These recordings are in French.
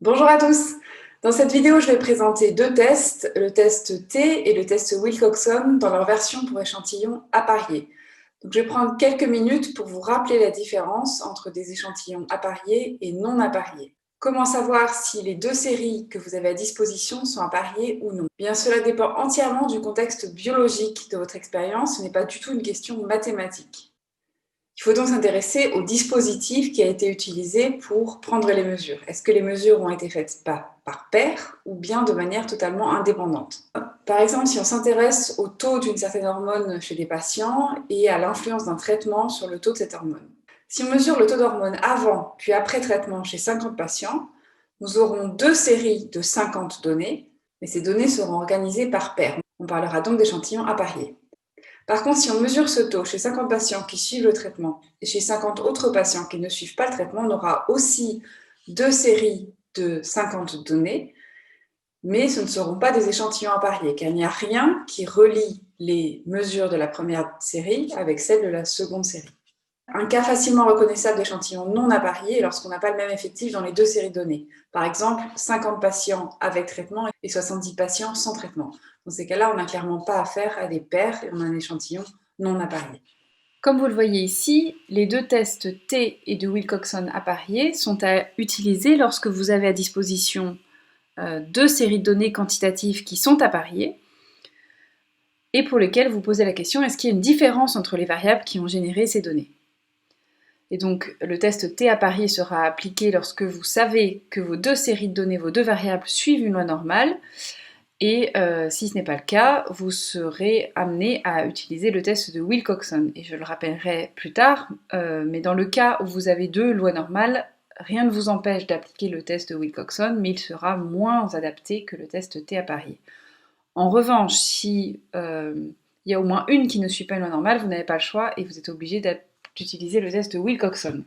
Bonjour à tous. Dans cette vidéo, je vais présenter deux tests, le test T et le test Wilcoxon dans leur version pour échantillons appariés. Donc, je vais prendre quelques minutes pour vous rappeler la différence entre des échantillons appariés et non appariés. Comment savoir si les deux séries que vous avez à disposition sont appariées ou non? Bien, cela dépend entièrement du contexte biologique de votre expérience, ce n'est pas du tout une question mathématique. Il faut donc s'intéresser au dispositif qui a été utilisé pour prendre les mesures. Est-ce que les mesures ont été faites par paire ou bien de manière totalement indépendante? Par exemple, si on s'intéresse au taux d'une certaine hormone chez des patients et à l'influence d'un traitement sur le taux de cette hormone. Si on mesure le taux d'hormone avant puis après traitement chez 50 patients, nous aurons deux séries de 50 données, mais ces données seront organisées par paire. On parlera donc d'échantillons appariés. Par contre, si on mesure ce taux chez 50 patients qui suivent le traitement et chez 50 autres patients qui ne suivent pas le traitement, on aura aussi deux séries de 50 données, mais ce ne seront pas des échantillons appariés, car il n'y a rien qui relie les mesures de la première série avec celles de la seconde série. Un cas facilement reconnaissable d'échantillon non apparié est lorsqu'on n'a pas le même effectif dans les deux séries de données. Par exemple, 50 patients avec traitement et 70 patients sans traitement. Dans ces cas-là, on n'a clairement pas affaire à des paires et on a un échantillon non apparié. Comme vous le voyez ici, les deux tests T et de Wilcoxon appariés sont à utiliser lorsque vous avez à disposition deux séries de données quantitatives qui sont appariées et pour lesquelles vous posez la question est-ce qu'il y a une différence entre les variables qui ont généré ces données? Et donc le test T apparié sera appliqué lorsque vous savez que vos deux séries de données, vos deux variables suivent une loi normale. Et si ce n'est pas le cas, vous serez amené à utiliser le test de Wilcoxon. Et je le rappellerai plus tard, mais dans le cas où vous avez deux lois normales, rien ne vous empêche d'appliquer le test de Wilcoxon, mais il sera moins adapté que le test T apparié. En revanche, si il y a au moins une qui ne suit pas une loi normale, vous n'avez pas le choix et vous êtes obligé d'utiliser le test de Wilcoxon.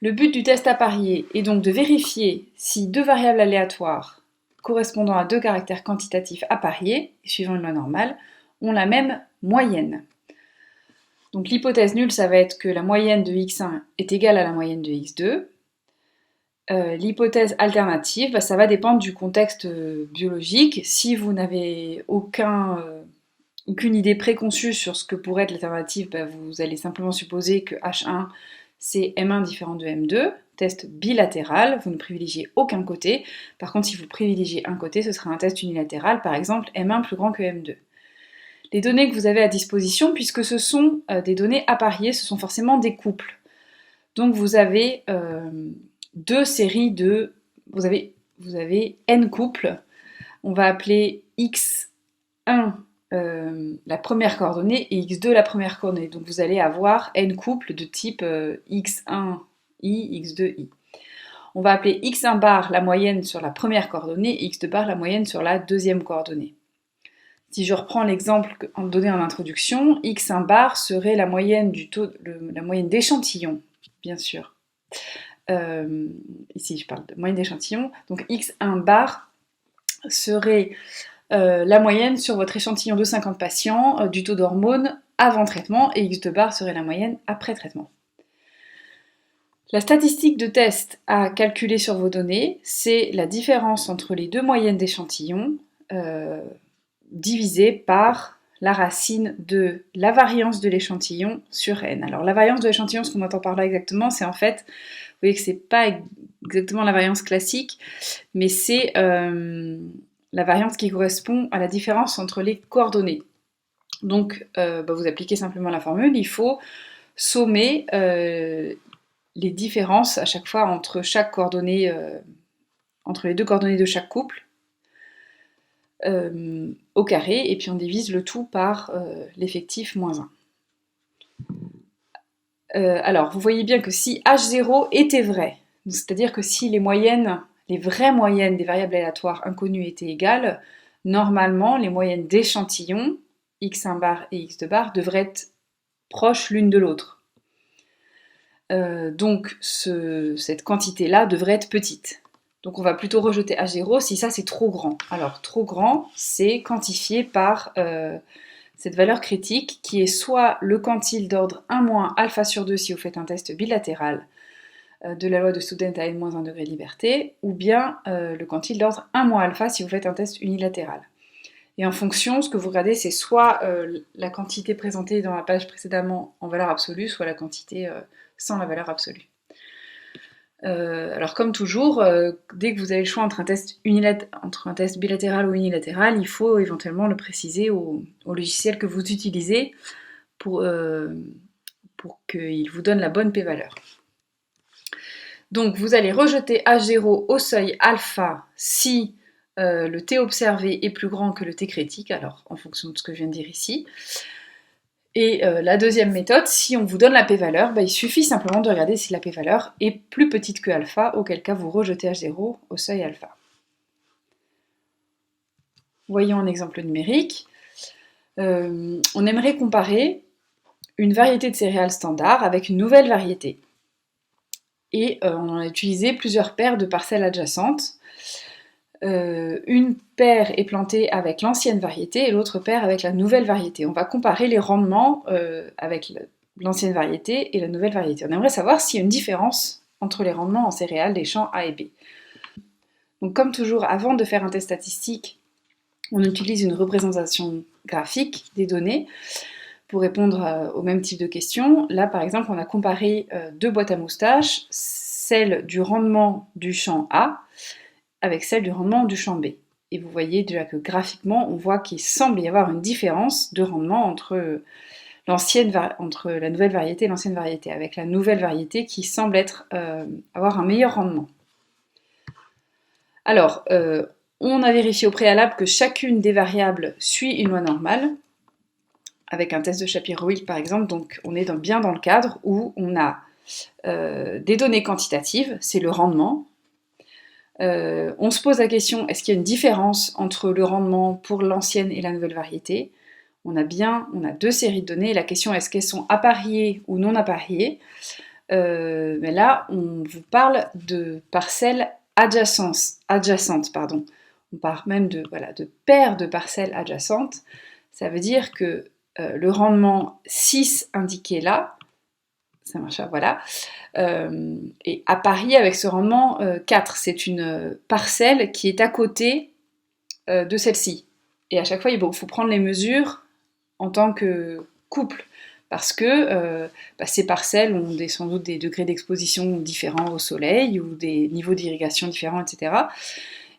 Le but du test apparié est donc de vérifier si deux variables aléatoires correspondant à deux caractères quantitatifs appariés, suivant une loi normale, ont la même moyenne. Donc l'hypothèse nulle, ça va être que la moyenne de x1 est égale à la moyenne de x2. L'hypothèse alternative, ça va dépendre du contexte biologique. Si vous n'avez aucune idée préconçue sur ce que pourrait être l'alternative, vous allez simplement supposer que H1 c'est M1 différent de M2, test bilatéral, vous ne privilégiez aucun côté. Par contre, si vous privilégiez un côté, ce sera un test unilatéral, par exemple M1 plus grand que M2. Les données que vous avez à disposition, puisque ce sont des données appariées, ce sont forcément des couples. Donc vous avez deux séries de... Vous avez n couples. On va appeler x1 la première coordonnée et x2 la première coordonnée. Donc vous allez avoir n couples de type x1i, x2i. On va appeler x1 bar la moyenne sur la première coordonnée et x2 bar la moyenne sur la deuxième coordonnée. Si je reprends l'exemple donné en introduction, x1 bar serait la moyenne du taux, la moyenne d'échantillon, bien sûr. Ici je parle de moyenne d'échantillon. Donc x1 bar serait la moyenne sur votre échantillon de 50 patients du taux d'hormones avant traitement et x2 bar serait la moyenne après traitement. La statistique de test à calculer sur vos données, c'est la différence entre les deux moyennes d'échantillons divisée par la racine de la variance de l'échantillon sur n. Alors la variance de l'échantillon, ce qu'on entend par là exactement, c'est en fait, vous voyez que c'est pas exactement la variance classique, mais c'est la variance qui correspond à la différence entre les coordonnées. Donc, vous appliquez simplement la formule, il faut sommer les différences à chaque fois entre chaque coordonnée, entre les deux coordonnées de chaque couple, au carré, et puis on divise le tout par l'effectif moins 1. Alors, vous voyez bien que si H0 était vrai, c'est-à-dire que si les moyennes, les vraies moyennes des variables aléatoires inconnues étaient égales, normalement, les moyennes d'échantillons, x1 bar et x2 bar, devraient être proches l'une de l'autre. Donc, cette quantité-là devrait être petite. Donc, on va plutôt rejeter H0 si ça, c'est trop grand. Alors, trop grand, c'est quantifié par cette valeur critique qui est soit le quantile d'ordre 1 moins alpha sur 2 si vous faites un test bilatéral, de la loi de Student à n-1 degré de liberté, ou bien le quantile d'ordre 1 alpha si vous faites un test unilatéral. Et en fonction, ce que vous regardez, c'est soit la quantité présentée dans la page précédemment en valeur absolue, soit la quantité sans la valeur absolue. Alors comme toujours, dès que vous avez le choix entre un test bilatéral ou unilatéral, il faut éventuellement le préciser au logiciel que vous utilisez pour qu'il vous donne la bonne p-valeur. Donc vous allez rejeter H0 au seuil alpha si le t observé est plus grand que le t critique, alors en fonction de ce que je viens de dire ici. Et la deuxième méthode, si on vous donne la p-valeur, il suffit simplement de regarder si la p-valeur est plus petite que alpha, auquel cas vous rejetez H0 au seuil alpha. Voyons un exemple numérique. On aimerait comparer une variété de céréales standard avec une nouvelle variété. Et on a utilisé plusieurs paires de parcelles adjacentes. Une paire est plantée avec l'ancienne variété et l'autre paire avec la nouvelle variété. On va comparer les rendements avec l'ancienne variété et la nouvelle variété. On aimerait savoir s'il y a une différence entre les rendements en céréales des champs A et B. Donc comme toujours, avant de faire un test statistique, on utilise une représentation graphique des données pour répondre au même type de questions. Là, par exemple, on a comparé deux boîtes à moustaches, celle du rendement du champ A avec celle du rendement du champ B. Et vous voyez déjà que graphiquement, on voit qu'il semble y avoir une différence de rendement entre la nouvelle variété et l'ancienne variété, avec la nouvelle variété qui semble avoir un meilleur rendement. Alors, on a vérifié au préalable que chacune des variables suit une loi normale, avec un test de Shapiro-Wilk par exemple, donc on est bien dans le cadre où on a des données quantitatives, c'est le rendement. On se pose la question, est-ce qu'il y a une différence entre le rendement pour l'ancienne et la nouvelle variété? On a deux séries de données, la question est-ce qu'elles sont appariées ou non appariées? Mais là, on vous parle de parcelles adjacentes. On parle même de paires de parcelles adjacentes. Ça veut dire que le rendement 6 indiqué là, ça marche, voilà, et apparié avec ce rendement 4. C'est une parcelle qui est à côté de celle-ci. Et à chaque fois, il faut prendre les mesures en tant que couple, parce que ces parcelles ont sans doute des degrés d'exposition différents au soleil, ou des niveaux d'irrigation différents, etc.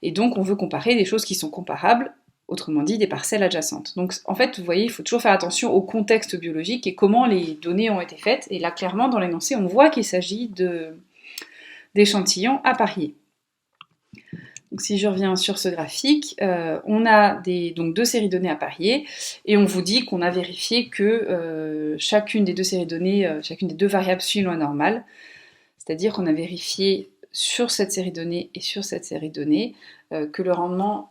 Et donc, on veut comparer des choses qui sont comparables, autrement dit des parcelles adjacentes. Donc en fait, vous voyez, il faut toujours faire attention au contexte biologique et comment les données ont été faites. Et là, clairement, dans l'énoncé, on voit qu'il s'agit d'échantillons appariés. Donc si je reviens sur ce graphique, on a donc deux séries de données appariées, et on vous dit qu'on a vérifié que chacune des deux séries de données, chacune des deux variables suit une loi normale, c'est-à-dire qu'on a vérifié sur cette série de données et sur cette série de données que le rendement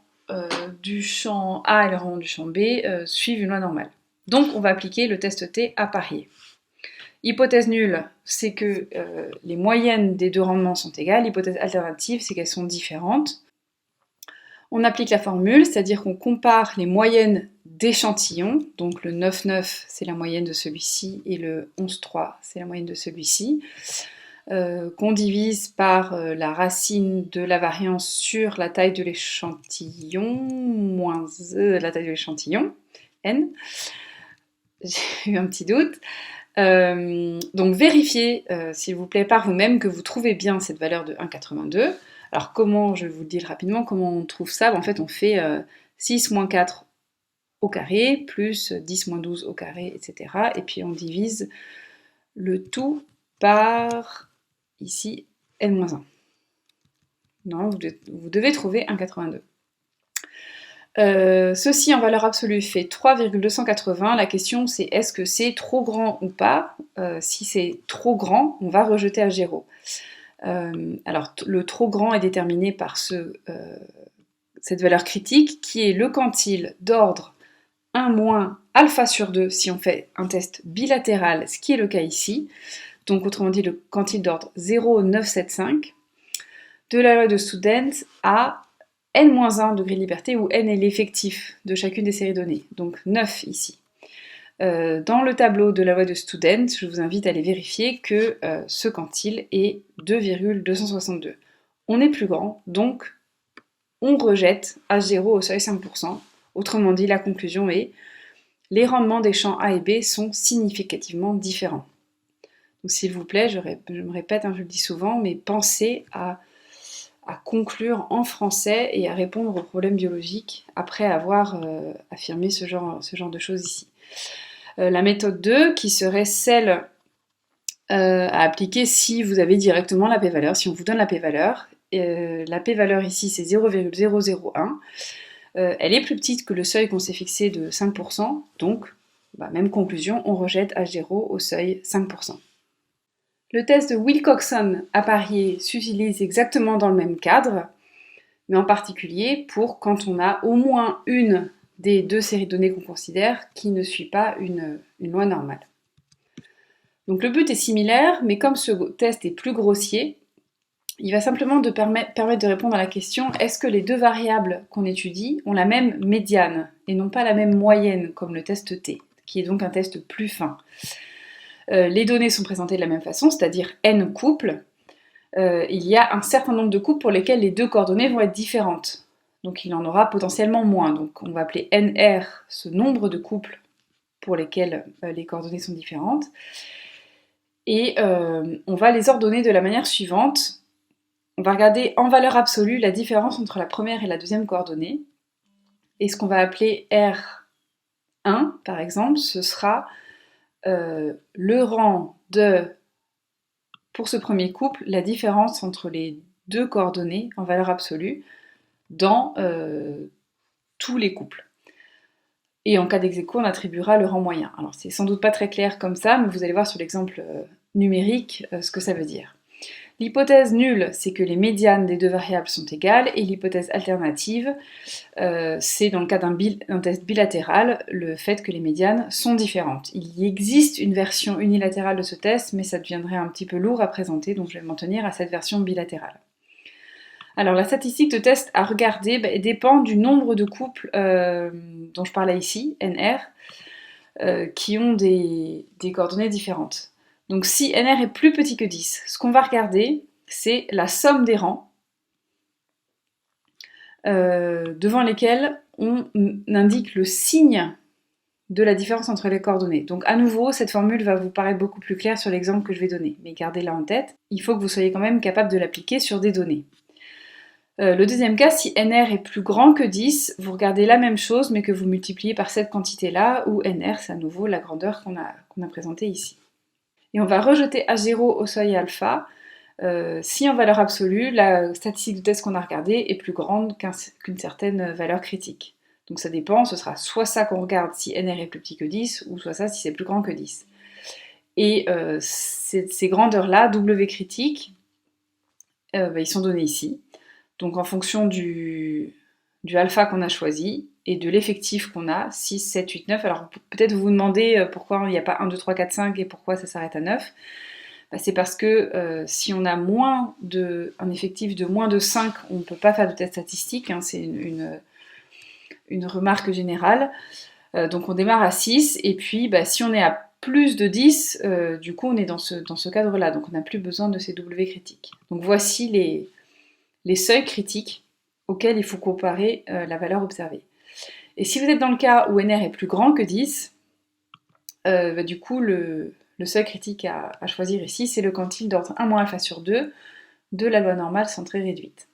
du champ A et le rendement du champ B suivent une loi normale. Donc on va appliquer le test T apparié. Hypothèse nulle, c'est que les moyennes des deux rendements sont égales. Hypothèse alternative, c'est qu'elles sont différentes. On applique la formule, c'est-à-dire qu'on compare les moyennes d'échantillons, donc le 9,9 c'est la moyenne de celui-ci et le 11,3 c'est la moyenne de celui-ci, qu'on divise par la racine de la variance sur la taille de l'échantillon, moins la taille de l'échantillon, n. J'ai eu un petit doute. Donc vérifiez, s'il vous plaît, par vous-même que vous trouvez bien cette valeur de 1,82. Alors comment, je vais vous le dire rapidement, comment on trouve ça? En fait, on fait 6 moins 4 au carré, plus 10 moins 12 au carré, etc. Et puis on divise le tout par, ici, n-1. Non, vous devez trouver 1,82. Ceci en valeur absolue fait 3,280. La question c'est est-ce que c'est trop grand ou pas? Si c'est trop grand, on va rejeter H0. Alors le trop grand est déterminé par cette valeur critique qui est le quantile d'ordre 1 moins alpha sur 2 si on fait un test bilatéral, ce qui est le cas ici. Donc autrement dit le quantile d'ordre 0,975 de la loi de Student à n-1 degré de liberté, où n est l'effectif de chacune des séries données, donc 9 ici. Dans le tableau de la loi de Student, je vous invite à aller vérifier que ce quantile est 2,262. On est plus grand, donc on rejette H0 au seuil 5%. Autrement dit, la conclusion est les rendements des champs A et B sont significativement différents. Donc s'il vous plaît, je me répète, je le dis souvent, mais pensez à conclure en français et à répondre aux problèmes biologiques après avoir affirmé ce genre de choses ici. La méthode 2, qui serait celle à appliquer si vous avez directement la p-valeur, si on vous donne la p-valeur. La p-valeur ici, c'est 0,001. Elle est plus petite que le seuil qu'on s'est fixé de 5%, donc, même conclusion, on rejette H0 au seuil 5%. Le test de Wilcoxon apparié s'utilise exactement dans le même cadre, mais en particulier pour quand on a au moins une des deux séries de données qu'on considère qui ne suit pas une loi normale. Donc le but est similaire, mais comme ce test est plus grossier, il va simplement permettre de répondre à la question: est-ce que les deux variables qu'on étudie ont la même médiane et non pas la même moyenne, comme le test T, qui est donc un test plus fin. Les données sont présentées de la même façon, c'est-à-dire n couples. Il y a un certain nombre de couples pour lesquels les deux coordonnées vont être différentes. Donc il en aura potentiellement moins. Donc on va appeler NR ce nombre de couples pour lesquels les coordonnées sont différentes. Et on va les ordonner de la manière suivante. On va regarder en valeur absolue la différence entre la première et la deuxième coordonnée. Et ce qu'on va appeler R1, par exemple, ce sera le rang de, pour ce premier couple, la différence entre les deux coordonnées en valeur absolue dans tous les couples. Et en cas d'ex-aequo, on attribuera le rang moyen. Alors c'est sans doute pas très clair comme ça, mais vous allez voir sur l'exemple numérique ce que ça veut dire. L'hypothèse nulle, c'est que les médianes des deux variables sont égales, et l'hypothèse alternative, c'est dans le cas d'un test bilatéral, le fait que les médianes sont différentes. Il y existe une version unilatérale de ce test, mais ça deviendrait un petit peu lourd à présenter, donc je vais m'en tenir à cette version bilatérale. Alors la statistique de test à regarder dépend du nombre de couples dont je parlais ici, NR, qui ont des coordonnées différentes. Donc si NR est plus petit que 10, ce qu'on va regarder, c'est la somme des rangs devant lesquels on indique le signe de la différence entre les coordonnées. Donc à nouveau, cette formule va vous paraître beaucoup plus claire sur l'exemple que je vais donner, mais gardez-la en tête, il faut que vous soyez quand même capable de l'appliquer sur des données. Le deuxième cas, si NR est plus grand que 10, vous regardez la même chose, mais que vous multipliez par cette quantité-là, où NR, c'est à nouveau la grandeur qu'on a présentée ici. Et on va rejeter H0 au seuil alpha si en valeur absolue, la statistique de test qu'on a regardée est plus grande qu'une certaine valeur critique. Donc ça dépend, ce sera soit ça qu'on regarde si NR est plus petit que 10, ou soit ça si c'est plus grand que 10. Et ces grandeurs-là, W critique, ils sont donnés ici. Donc en fonction du alpha qu'on a choisi et de l'effectif qu'on a, 6, 7, 8, 9. Alors peut-être vous vous demandez pourquoi il n'y a pas 1, 2, 3, 4, 5 et pourquoi ça s'arrête à 9. C'est parce que si on a un effectif de moins de 5, on ne peut pas faire de test statistique, c'est une remarque générale. Donc on démarre à 6, et puis si on est à plus de 10, du coup on est dans ce cadre-là, donc on n'a plus besoin de ces W critiques. Donc voici les seuils critiques auxquels il faut comparer la valeur observée. Et si vous êtes dans le cas où NR est plus grand que 10, du coup le seuil critique à choisir ici, c'est le quantile d'ordre 1 moins alpha sur 2 de la loi normale centrée réduite.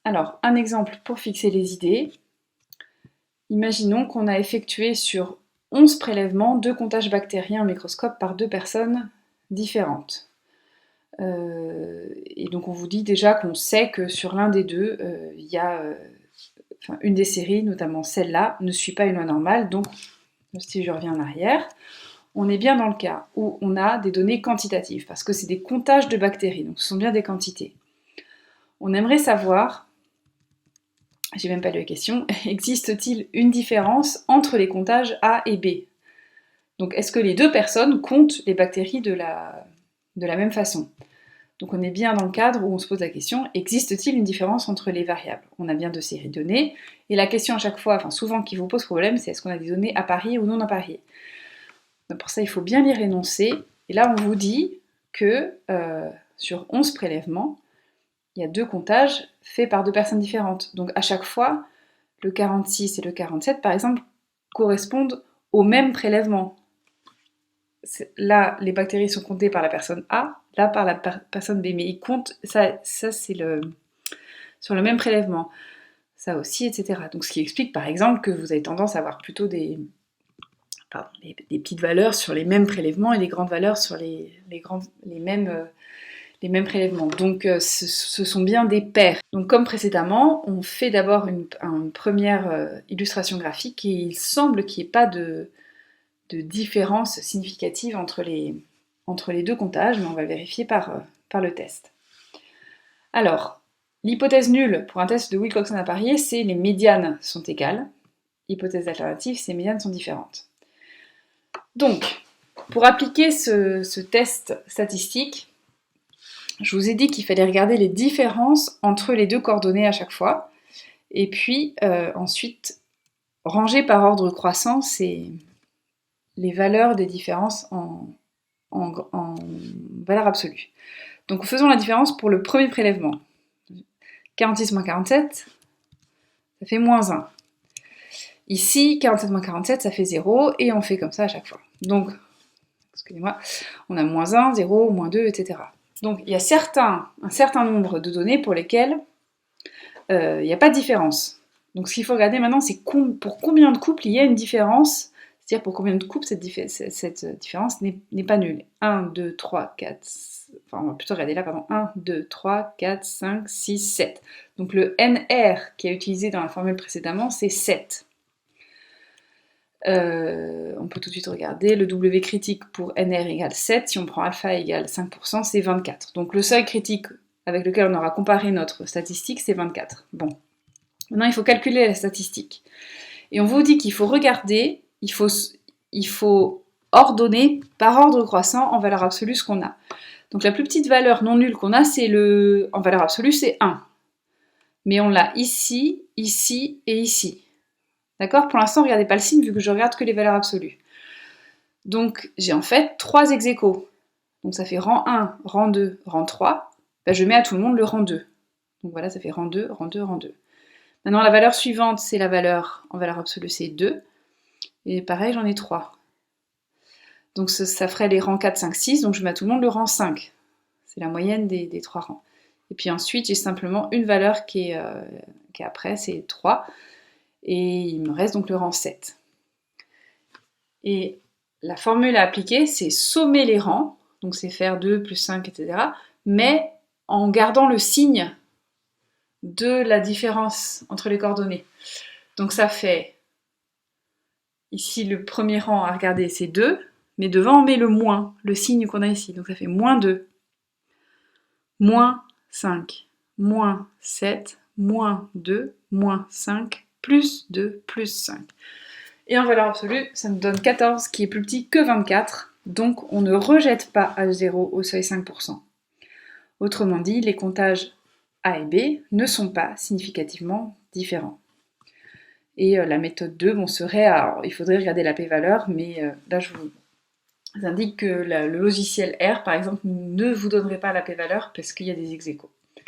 Alors, un exemple pour fixer les idées. Imaginons qu'on a effectué sur 11 prélèvements 2 comptages bactériens au microscope par 2 personnes différentes. Et donc on vous dit déjà qu'on sait que sur l'un des deux, il y a une des séries, notamment celle-là, ne suit pas une loi normale. Donc si je reviens en arrière, on est bien dans le cas où on a des données quantitatives, parce que c'est des comptages de bactéries, donc ce sont bien des quantités. On aimerait savoir, j'ai même pas lu la question, existe-t-il une différence entre les comptages A et B? Donc est-ce que les deux personnes comptent les bactéries de la même façon? Donc on est bien dans le cadre où on se pose la question, existe-t-il une différence entre les variables? On a bien deux séries de données, et la question à chaque fois, enfin souvent qui vous pose problème, c'est est-ce qu'on a des données appariées ou non appariées? Donc pour ça, il faut bien lire l'énoncé, et là on vous dit que sur 11 prélèvements, il y a 2 comptages faits par 2 personnes différentes. Donc à chaque fois, le 46 et le 47, par exemple, correspondent au même prélèvement. Là, les bactéries sont comptées par la personne A, là par la personne B, mais ils comptent, ça c'est sur le même prélèvement. Ça aussi, etc. Donc ce qui explique par exemple que vous avez tendance à avoir plutôt des petites valeurs sur les mêmes prélèvements et des grandes valeurs sur les mêmes prélèvements. Donc ce sont bien des paires. Donc comme précédemment, on fait d'abord une première illustration graphique et il semble qu'il n'y ait pas de différence significative entre les deux comptages, mais on va vérifier par le test. Alors, l'hypothèse nulle pour un test de Wilcoxon apparié, c'est les médianes sont égales. Hypothèse alternative, ces médianes sont différentes. Donc, pour appliquer ce test statistique, je vous ai dit qu'il fallait regarder les différences entre les deux coordonnées à chaque fois, et puis ensuite ranger par ordre croissant les valeurs des différences en valeur absolue. Donc faisons la différence pour le premier prélèvement. 46 moins 47, ça fait moins 1. Ici, 47 moins 47, ça fait 0, et on fait comme ça à chaque fois. Donc, excusez-moi, on a moins 1, 0, moins 2, etc. Donc il y a un certain nombre de données pour lesquelles il n'y a pas de différence. Donc ce qu'il faut regarder maintenant, c'est pour combien de couples il y a une différence, c'est-à-dire pour combien de couples cette différence n'est pas nulle. 1, 2, 3, 4, enfin on va plutôt regarder là, pardon, 1, 2, 3, 4, 5, 6, 7. Donc le NR qui est utilisé dans la formule précédemment, c'est 7. On peut tout de suite regarder, le W critique pour NR égale 7, si on prend alpha égale 5%, c'est 24. Donc le seuil critique avec lequel on aura comparé notre statistique, c'est 24. Bon. Maintenant, il faut calculer la statistique. Et on vous dit qu'il faut regarder, il faut ordonner par ordre croissant en valeur absolue ce qu'on a. Donc la plus petite valeur non nulle qu'on a, en valeur absolue, c'est 1. Mais on l'a ici, ici et ici. D'accord? Pour l'instant, regardez pas le signe vu que je regarde que les valeurs absolues. Donc j'ai en fait 3 ex-aequo. Donc ça fait rang 1, rang 2, rang 3. Ben, je mets à tout le monde le rang 2. Donc voilà, ça fait rang 2, rang 2, rang 2. Maintenant, la valeur suivante, c'est la valeur en valeur absolue, c'est 2. Et pareil, j'en ai 3. Donc ça ferait les rangs 4, 5, 6. Donc je mets à tout le monde le rang 5. C'est la moyenne des 3 rangs. Et puis ensuite, j'ai simplement une valeur qui est après, c'est 3. Et il me reste donc le rang 7. Et la formule à appliquer, c'est sommer les rangs. Donc c'est faire 2 plus 5, etc. Mais en gardant le signe de la différence entre les coordonnées. Donc ça fait, ici le premier rang à regarder c'est 2, mais devant on met le moins, le signe qu'on a ici. Donc ça fait moins 2, moins 5, moins 7, moins 2, moins 5, plus 2, plus 5. Et en valeur absolue, ça nous donne 14 qui est plus petit que 24, donc on ne rejette pas H0 au seuil 5%. Autrement dit, les comptages A et B ne sont pas significativement différents. Et la méthode 2, il faudrait regarder la p-valeur, mais là je vous indique que le logiciel R, par exemple, ne vous donnerait pas la p-valeur parce qu'il y a des ex-aequo.